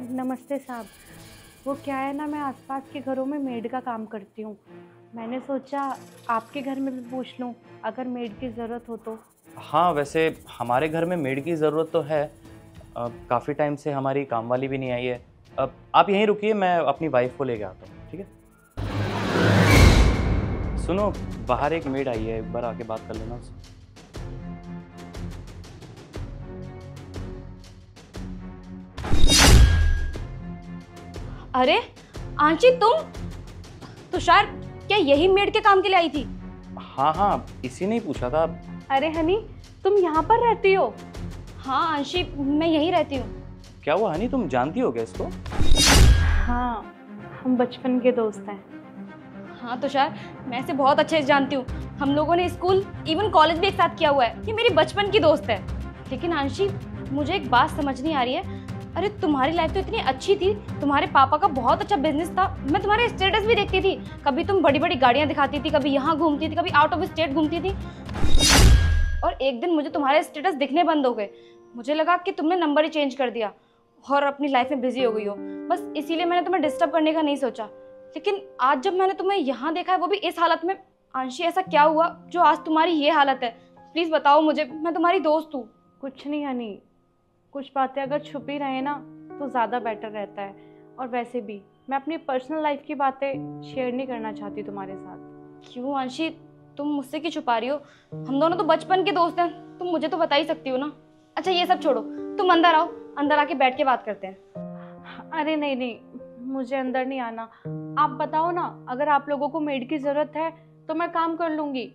नमस्ते साहब। वो क्या है ना, मैं आसपास के घरों में मेड का काम करती हूँ। मैंने सोचा आपके घर में भी पूछ लूँ, अगर मेड की ज़रूरत हो तो। हाँ, वैसे हमारे घर में मेड की ज़रूरत तो है। काफ़ी टाइम से हमारी काम वाली भी नहीं आई है। आप यहीं रुकिए, मैं अपनी वाइफ़ को लेके आता हूँ, ठीक है? सुनो, बाहर एक मेड आई है, एक बार आके बात कर लेना उससे। अरे आंची, तुम? तुषार, क्या यही मेड के काम के लिए आई थी? हाँ, हाँ, इसी ने ही पूछा था। अरे हनी, तुम यहाँ पर रहती हो? हाँ आंशी, मैं यहीं रहती हूँ। क्या हुआ हनी, तुम जानती हो क्या इसको? हाँ, हम बचपन के दोस्त हैं। हाँ तुषार, मैं इसे बहुत अच्छे से जानती हूँ। हम लोगों ने स्कूल इवन कॉलेज भी एक साथ किया हुआ है। ये मेरी बचपन की दोस्त है। लेकिन आंशी, मुझे एक बात समझ नहीं आ रही है। अरे तुम्हारी लाइफ तो इतनी अच्छी थी, तुम्हारे पापा का बहुत अच्छा बिजनेस था, मैं तुम्हारे स्टेटस भी देखती थी। कभी तुम बड़ी बड़ी गाड़ियाँ दिखाती थी, कभी यहाँ घूमती थी, कभी आउट ऑफ स्टेट घूमती थी। और एक दिन मुझे तुम्हारे स्टेटस दिखने बंद हो गए। मुझे लगा कि तुमने नंबर ही चेंज कर दिया और अपनी लाइफ में बिजी हो गई हो। बस इसीलिए मैंने तुम्हें डिस्टर्ब करने का नहीं सोचा। लेकिन आज जब मैंने तुम्हें यहाँ देखा है, वो भी इस हालत में, आंशी ऐसा क्या हुआ जो आज तुम्हारी ये हालत है? प्लीज बताओ मुझे, मैं तुम्हारी दोस्त हूँ। कुछ नहीं हनी, कुछ बातें अगर छुपी रहे ना तो ज़्यादा बेटर रहता है। और वैसे भी मैं अपनी पर्सनल लाइफ की बातें शेयर नहीं करना चाहती तुम्हारे साथ। क्यों आंशी, तुम मुझसे क्यों छुपा रही हो? हम दोनों तो बचपन के दोस्त हैं, तुम मुझे तो बता ही सकती हो ना। अच्छा ये सब छोड़ो, तुम अंदर आओ, अंदर आके बैठ के बात करते हैं। अरे नहीं नहीं, मुझे अंदर नहीं आना। आप बताओ ना, अगर आप लोगों को मेड की ज़रूरत है तो मैं काम कर लूँगी,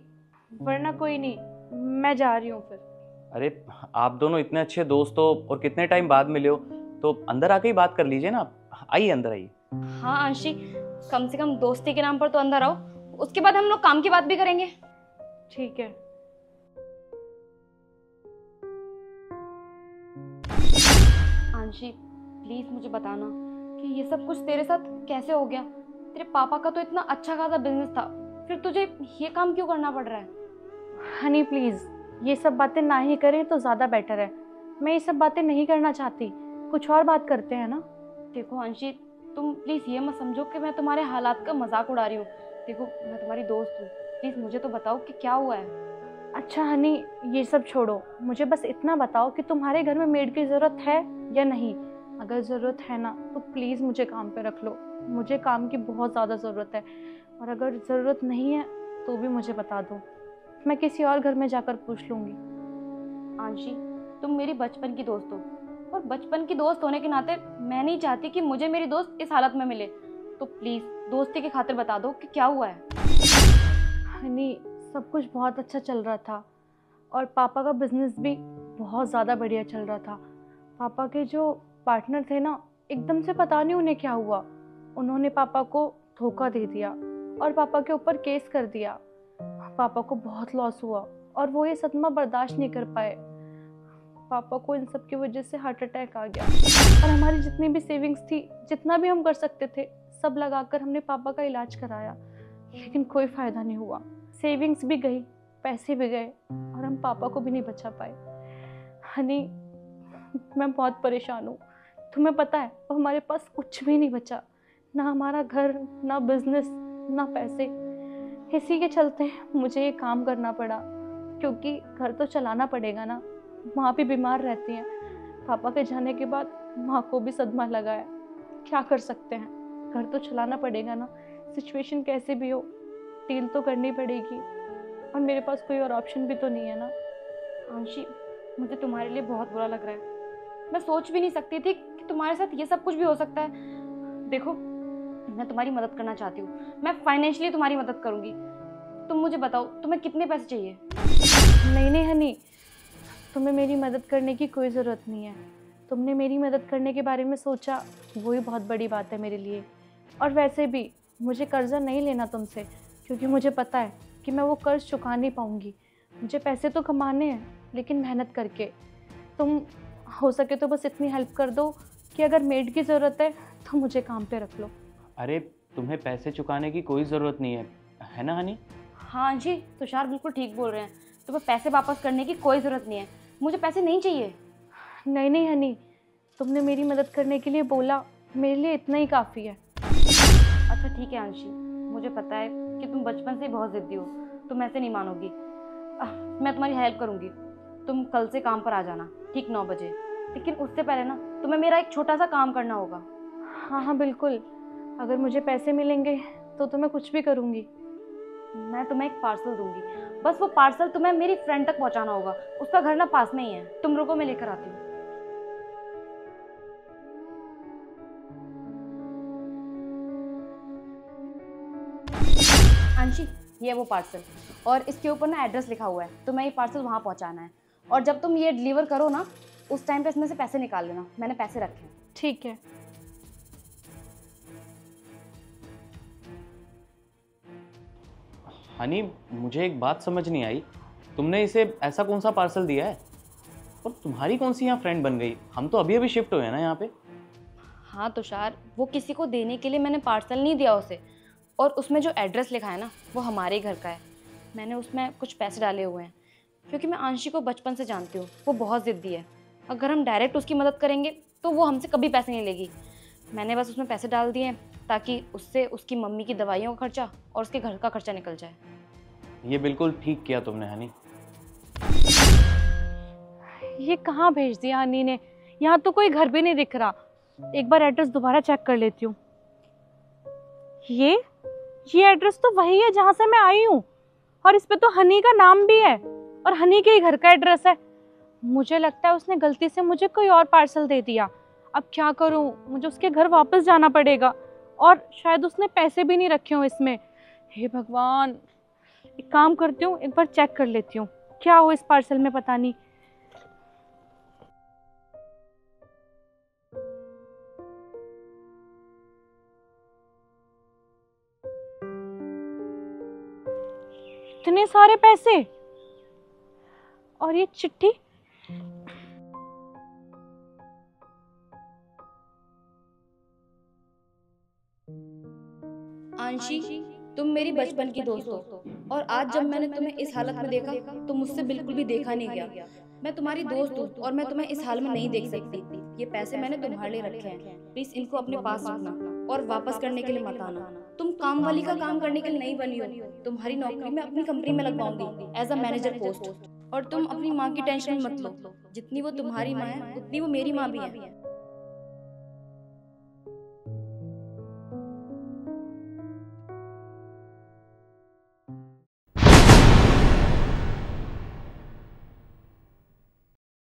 वरना कोई नहीं, मैं जा रही हूँ फिर। अरे, आप दोनों इतने अच्छे दोस्त हो और कितने टाइम बाद मिले हो, तो अंदर आके ही बात कर लीजिए ना। आइए, अंदर आइए। हाँ आंशी, कम से कम दोस्ती के नाम पर तो अंदर आओ, उसके बाद हम लोग काम की बात भी करेंगे। ठीक है। आंशी प्लीज मुझे बताना कि ये सब कुछ तेरे साथ कैसे हो गया? तेरे पापा का तो इतना अच्छा खासा बिजनेस था, फिर तुझे ये काम क्यों करना पड़ रहा है? हनी प्लीज़, ये सब बातें ना ही करें तो ज़्यादा बेटर है। मैं ये सब बातें नहीं करना चाहती, कुछ और बात करते हैं ना। देखो आंशी, तुम प्लीज ये मत समझो कि मैं तुम्हारे हालात का मजाक उड़ा रही हूँ। देखो मैं तुम्हारी दोस्त हूँ, प्लीज मुझे तो बताओ कि क्या हुआ है। अच्छा हनी, ये सब छोड़ो, मुझे बस इतना बताओ कि तुम्हारे घर में मेड की ज़रूरत है या नहीं। अगर ज़रूरत है ना तो प्लीज़ मुझे काम पे रख लो, मुझे काम की बहुत ज़्यादा ज़रूरत है। और अगर ज़रूरत नहीं है तो भी मुझे बता दो, मैं किसी और घर में जाकर पूछ लूँगी। आंशी, तुम मेरी बचपन की दोस्त हो, और बचपन की दोस्त होने के नाते मैं नहीं चाहती कि मुझे मेरी दोस्त इस हालत में मिले। तो प्लीज दोस्ती की खातिर बता दो कि क्या हुआ है। हनी, सब कुछ बहुत अच्छा चल रहा था और पापा का बिजनेस भी बहुत ज़्यादा बढ़िया चल रहा था। पापा के जो पार्टनर थे ना, एकदम से पता नहीं उन्हें क्या हुआ, उन्होंने पापा को धोखा दे दिया और पापा के ऊपर केस कर दिया। पापा को बहुत लॉस हुआ और वो ये सदमा बर्दाश्त नहीं कर पाए। पापा को इन सब की वजह से हार्ट अटैक आ गया और हमारी जितनी भी सेविंग्स थी, जितना भी हम कर सकते थे, सब लगाकर हमने पापा का इलाज कराया, लेकिन कोई फ़ायदा नहीं हुआ। सेविंग्स भी गई, पैसे भी गए और हम पापा को भी नहीं बचा पाए। हनी, मैं बहुत परेशान हूँ। तुम्हें पता है, अब हमारे पास कुछ भी नहीं बचा, ना हमारा घर, ना बिजनेस, ना पैसे। इसी के चलते मुझे ये काम करना पड़ा, क्योंकि घर तो चलाना पड़ेगा ना। माँ भी बीमार रहती हैं, पापा के जाने के बाद माँ को भी सदमा लगा है। क्या कर सकते हैं, घर तो चलाना पड़ेगा ना। सिचुएशन कैसे भी हो, डील तो करनी पड़ेगी और मेरे पास कोई और ऑप्शन भी तो नहीं है ना। आंशी, मुझे तुम्हारे लिए बहुत बुरा लग रहा है। मैं सोच भी नहीं सकती थी कि तुम्हारे साथ ये सब कुछ भी हो सकता है। देखो, मैं तुम्हारी मदद करना चाहती हूँ, मैं फाइनेंशियली तुम्हारी मदद करूँगी। तुम मुझे बताओ, तुम्हें कितने पैसे चाहिए? नहीं नहीं हनी, तुम्हें मेरी मदद करने की कोई ज़रूरत नहीं है। तुमने मेरी मदद करने के बारे में सोचा, वही बहुत बड़ी बात है मेरे लिए। और वैसे भी मुझे कर्ज़ा नहीं लेना तुमसे, क्योंकि मुझे पता है कि मैं वो कर्ज़ चुका नहीं पाऊँगी। मुझे पैसे तो कमाने हैं, लेकिन मेहनत करके। तुम हो सके तो बस इतनी हेल्प कर दो कि अगर मेड की ज़रूरत है तो मुझे काम पे रख लो। अरे, तुम्हें पैसे चुकाने की कोई ज़रूरत नहीं है ना हनी? हाँ आंशी, तुषार बिल्कुल ठीक बोल रहे हैं। तुम्हें पैसे वापस करने की कोई ज़रूरत नहीं है, मुझे पैसे नहीं चाहिए। नहीं नहीं हनी, तुमने मेरी मदद करने के लिए बोला, मेरे लिए इतना ही काफ़ी है। अच्छा ठीक है अंशी, मुझे पता है कि तुम बचपन से ही बहुत ज़िद्दी हो, तुम ऐसे नहीं मानोगी। मैं तुम्हारी हेल्प करूँगी। तुम कल से काम पर आ जाना ठीक 9 बजे, लेकिन उससे पहले ना तुम्हें मेरा एक छोटा सा काम करना होगा। हाँ हाँ बिल्कुल, अगर मुझे पैसे मिलेंगे तो मैं कुछ भी करूँगी। मैं तुम्हें एक पार्सल दूंगी, बस वो पार्सल तुम्हें मेरी फ्रेंड तक पहुंचाना होगा। उसका घर ना पास में ही है, तुम रुको मैं लेकर आती हूँ। अंशी, ये वो पार्सल, और इसके ऊपर ना एड्रेस लिखा हुआ है, तुम्हें ये पार्सल वहाँ पहुँचाना है। और जब तुम ये डिलीवर करो ना, उस टाइम पे इसमें से पैसे निकाल लेना, मैंने पैसे रखे हैं। ठीक है। हनी, मुझे एक बात समझ नहीं आई, तुमने इसे ऐसा कौन सा पार्सल दिया है और तुम्हारी कौन सी यहाँ फ्रेंड बन गई? हम तो अभी अभी शिफ्ट हुए हैं ना यहाँ पे। हाँ तुषार, वो किसी को देने के लिए मैंने पार्सल नहीं दिया उसे, और उसमें जो एड्रेस लिखा है ना वो हमारे घर का है। मैंने उसमें कुछ पैसे डाले हुए हैं, क्योंकि मैं आंशी को बचपन से जानती हूँ, वो बहुत ज़िद्दी है। अगर हम डायरेक्ट उसकी मदद करेंगे तो वो हमसे कभी पैसे नहीं लेगी। मैंने बस उसमें पैसे डाल दिए हैं ताकि उससे उसकी मम्मी की दवाइयों का खर्चा और उसके घर का खर्चा निकल जाए। ये बिल्कुल ठीक किया तुमने हनी। ये कहाँ भेज दिया हनी ने? यहाँ तो कोई घर भी नहीं दिख रहा। एक बार एड्रेस दोबारा चेक कर लेती हूँ। ये एड्रेस तो वही है जहाँ से मैं आई हूँ, और इस पे तो हनी का नाम भी है और हनी के ही घर का एड्रेस है। मुझे लगता है उसने गलती से मुझे कोई और पार्सल दे दिया। अब क्या करूँ? मुझे उसके घर वापस जाना पड़ेगा, और शायद उसने पैसे भी नहीं रखे हों इसमें। हे भगवान, एक काम करती हूँ, एक बार चेक कर लेती हूँ क्या हो इस पार्सल में, पता नहीं। इतने सारे पैसे और ये चिट्ठी। आंशी, तुम मेरी बचपन की दोस्त हो, और आज जब मैंने तुम्हें इस हालत में देखा तो मुझसे बिल्कुल भी देखा नहीं गया। मैं तुम्हारी दोस्त हूँ और मैं तुम्हें इस हाल में नहीं देख सकती। ये पैसे मैंने तुम्हारे लिए रखे हैं, प्लीज इनको अपने पास रखना और वापस करने के लिए मत आना। तुम काम वाली का काम करने के लिए नहीं बनी हो। तुम्हारी नौकरी मैं अपनी कंपनी में लगवाऊंगी एज अ मैनेजर पोस्ट। और तुम अपनी माँ की टेंशन मत लो, जितनी वो तुम्हारी माँ है उतनी वो मेरी माँ भी है।